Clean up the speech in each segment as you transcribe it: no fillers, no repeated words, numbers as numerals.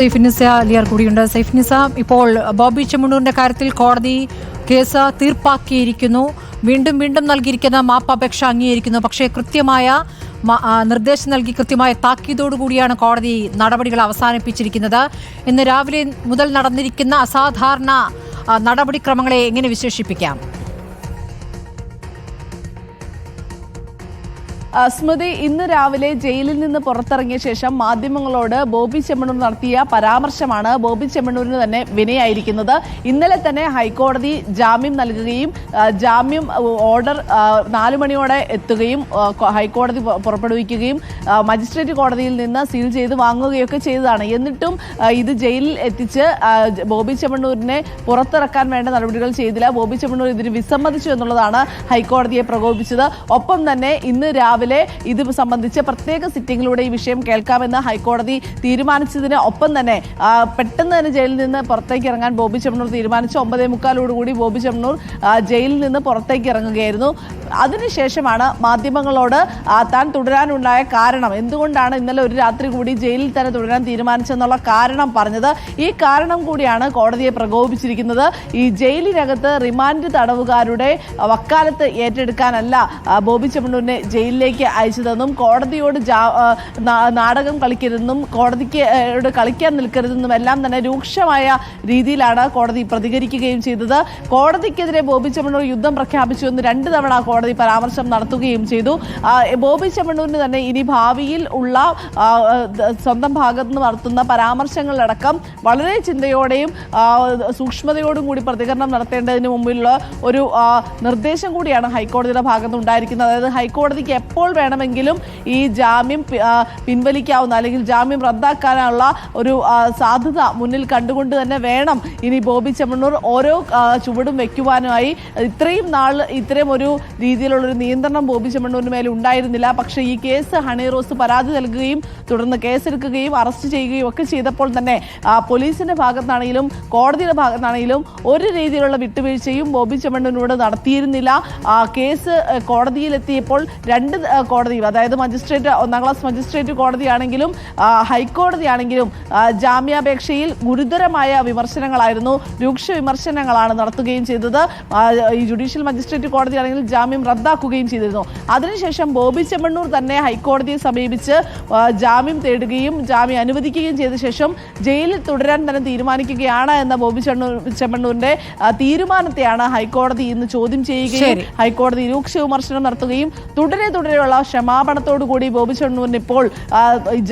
സൈഫിനിസ അലിയാർ കൂടിയുണ്ട്. സൈഫിനിസ, ഇപ്പോൾ ബോബി ചെമ്മണ്ണൂരിന്റെ കാര്യത്തിൽ കോടതി കേസ് തീർപ്പാക്കിയിരിക്കുന്നു. വീണ്ടും വീണ്ടും നൽകിയിരിക്കുന്ന മാപ്പപേക്ഷ അംഗീകരിക്കുന്നു. പക്ഷേ കൃത്യമായ നിർദ്ദേശം നൽകി കൃത്യമായ താക്കീതോടുകൂടിയാണ് കോടതി നടപടികൾ അവസാനിപ്പിച്ചിരിക്കുന്നത്. ഇന്ന് രാവിലെ മുതൽ നടന്നിരിക്കുന്ന അസാധാരണ നടപടിക്രമങ്ങളെ എങ്ങനെ വിശേഷിപ്പിക്കാം? സ്മൃതി, ഇന്ന് രാവിലെ ജയിലിൽ നിന്ന് പുറത്തിറങ്ങിയ ശേഷം മാധ്യമങ്ങളോട് ബോബി ചെമ്മണ്ണൂർ നടത്തിയ പരാമർശമാണ് ബോബി ചെമ്മണ്ണൂരിന് തന്നെ വിനയായിരിക്കുന്നത്. ഇന്നലെ തന്നെ ഹൈക്കോടതി ജാമ്യം നൽകുകയും ജാമ്യം ഓർഡർ 4 മണിയോടെ എത്തുകയും ഹൈക്കോടതി പുറപ്പെടുവിക്കുകയും മജിസ്ട്രേറ്റ് കോടതിയിൽ നിന്ന് സീൽ ചെയ്ത് വാങ്ങുകയൊക്കെ ചെയ്തതാണ്. എന്നിട്ടും ഇത് ജയിലിൽ എത്തിച്ച് ബോബി ചെമ്മണ്ണൂരിനെ പുറത്തിറക്കാൻ വേണ്ട നടപടികൾ ചെയ്തില്ല. ബോബി ചെമ്മണ്ണൂർ ഇതിന് വിസമ്മതിച്ചു എന്നുള്ളതാണ് ഹൈക്കോടതിയെ പ്രകോപിപ്പിച്ചത്. ഒപ്പം തന്നെ ഇന്ന് രാവിലെ ഇത് സംബന്ധിച്ച് പ്രത്യേക സിറ്റിംഗിലൂടെ ഈ വിഷയം കേൾക്കാമെന്ന് ഹൈക്കോടതി തീരുമാനിച്ചതിന് ഒപ്പം തന്നെ പെട്ടെന്ന് തന്നെ ജയിലിൽ നിന്ന് പുറത്തേക്ക് ഇറങ്ങാൻ ബോബി ചെമ്മണ്ണൂർ തീരുമാനിച്ചു. 9:45 ബോബി ചെമ്മണ്ണൂർ ജയിലിൽ നിന്ന് പുറത്തേക്ക് ഇറങ്ങുകയായിരുന്നു. അതിനുശേഷമാണ് മാധ്യമങ്ങളോട് താൻ തുടരാനുണ്ടായ കാരണം, എന്തുകൊണ്ടാണ് ഇന്നലെ ഒരു രാത്രി കൂടി ജയിലിൽ തന്നെ തുടരാൻ തീരുമാനിച്ചെന്നുള്ള കാരണം പറഞ്ഞത്. ഈ കാരണം കൂടിയാണ് കോടതിയെ പ്രകോപിപ്പിച്ചിരിക്കുന്നത്. ഈ ജയിലിനകത്ത് റിമാൻഡ് തടവുകാരുടെ വക്കാലത്ത് ഏറ്റെടുക്കാനല്ല ബോബി ചെമ്മണ്ണൂരിനെ ജയിലിലേക്ക് അയച്ചതെന്നും കോടതിയോട് നാടകം കളിക്കരുതെന്നും കോടതിക്ക് കളിക്കാൻ നിൽക്കരുതെന്നും എല്ലാം തന്നെ രൂക്ഷമായ രീതിയിലാണ് കോടതി പ്രതികരിക്കുകയും ചെയ്തത്. കോടതിക്കെതിരെ ബോബി ചെമ്മണ്ണൂർ യുദ്ധം പ്രഖ്യാപിച്ചു എന്ന് 2 തവണ കോടതി പരാമർശം നടത്തുകയും ചെയ്തു. ബോബി ചെമ്മണ്ണൂരിന് തന്നെ ഇനി ഭാവിയിൽ ഉള്ള സ്വന്തം ഭാഗത്ത് നിന്ന് നടത്തുന്ന പരാമർശങ്ങളിലടക്കം വളരെ ചിന്തയോടെയും സൂക്ഷ്മതയോടും കൂടി പ്രതികരണം നടത്തേണ്ടതിന് മുമ്പിലുള്ള ഒരു നിർദ്ദേശം കൂടിയാണ് ഹൈക്കോടതിയുടെ ഭാഗത്ത് ഉണ്ടായിരിക്കുന്നത്. അതായത് ഹൈക്കോടതിക്ക് എപ്പോൾ വേണമെങ്കിലും ഈ ജാമ്യം പിൻവലിക്കാവുന്ന അല്ലെങ്കിൽ ജാമ്യം റദ്ദാക്കാനുള്ള ഒരു സാധ്യത മുന്നിൽ കണ്ടുകൊണ്ട് തന്നെ വേണം ഇനി ബോബി ചെമ്മണ്ണൂർ ഓരോ ചുവടും വെക്കുവാനുമായി. ഇത്രയും നാൾ ഇത്തരം ഒരു രീതിയിലുള്ളൊരു നിയന്ത്രണം ബോബി ചെമ്മണ്ണൂരിന് മേലെ ഉണ്ടായിരുന്നില്ല. പക്ഷേ ഈ കേസ് ഹണി റോസ് പരാതി നൽകുകയും തുടർന്ന് കേസെടുക്കുകയും അറസ്റ്റ് ചെയ്യുകയും ഒക്കെ ചെയ്തപ്പോൾ തന്നെ പോലീസിന്റെ ഭാഗത്താണെങ്കിലും കോടതിയുടെ ഭാഗത്താണെങ്കിലും ഒരു രീതിയിലുള്ള വിട്ടുവീഴ്ചയും ബോബി ചെമ്മണ്ണൂരിനോട് നടത്തിയിരുന്നില്ല. കേസ് കോടതിയിലെത്തിയപ്പോൾ 2 കോടതിയും, അതായത് മജിസ്ട്രേറ്റ് 1ാം ക്ലാസ് മജിസ്ട്രേറ്റ് കോടതിയാണെങ്കിലും ഹൈക്കോടതി ആണെങ്കിലും ജാമ്യാപേക്ഷയിൽ ഗുരുതരമായ വിമർശനങ്ങളായിരുന്നു, രൂക്ഷ വിമർശനങ്ങളാണ് നടത്തുകയും ചെയ്തത്. ഈ ജുഡീഷ്യൽ മജിസ്ട്രേറ്റ് കോടതിയാണെങ്കിൽ ജാമ്യം റദ്ദാക്കുകയും ചെയ്തിരുന്നു. അതിനുശേഷം ബോബി ചെമ്മണ്ണൂർ തന്നെ ഹൈക്കോടതിയെ സമീപിച്ച് ജാമ്യം തേടുകയും ജാമ്യം അനുവദിക്കുകയും ചെയ്ത ശേഷം ജയിലിൽ തുടരാൻ തന്നെ തീരുമാനിക്കുകയാണ് എന്ന ബോബി ചെമ്മണ്ണൂരിന്റെ തീരുമാനത്തെയാണ് ഹൈക്കോടതി ഇന്ന് ചോദ്യം ചെയ്യുകയും ഹൈക്കോടതി രൂക്ഷ വിമർശനം നടത്തുകയും തുടരെയുള്ള ക്ഷമാപണത്തോടു കൂടി ബോബി ചെമ്മണ്ണൂരിന് ഇപ്പോൾ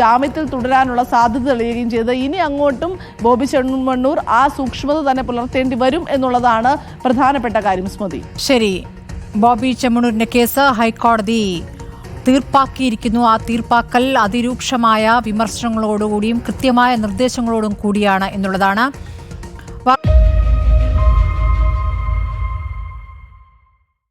ജാമ്യത്തിൽ തുടരാനുള്ള സാധ്യത തെളിയുകയും ചെയ്തത്. ഇനി അങ്ങോട്ടും ബോബി ചെമ്മണ്ണൂർ ആ സൂക്ഷ്മത തന്നെ പുലർത്തേണ്ടി വരും എന്നുള്ളതാണ് പ്രധാനപ്പെട്ട കാര്യം. സ്മൃതി, ശരി. ബോബി ചെമ്മണ്ണൂരിന്റെ കേസ് ഹൈക്കോടതി തീർപ്പാക്കിയിരിക്കുന്നു. ആ തീർപ്പാക്കൽ അതിരൂക്ഷമായ വിമർശനങ്ങളോടുകൂടിയും കൃത്യമായ നിർദ്ദേശങ്ങളോടും കൂടിയാണ് എന്നുള്ളതാണ്.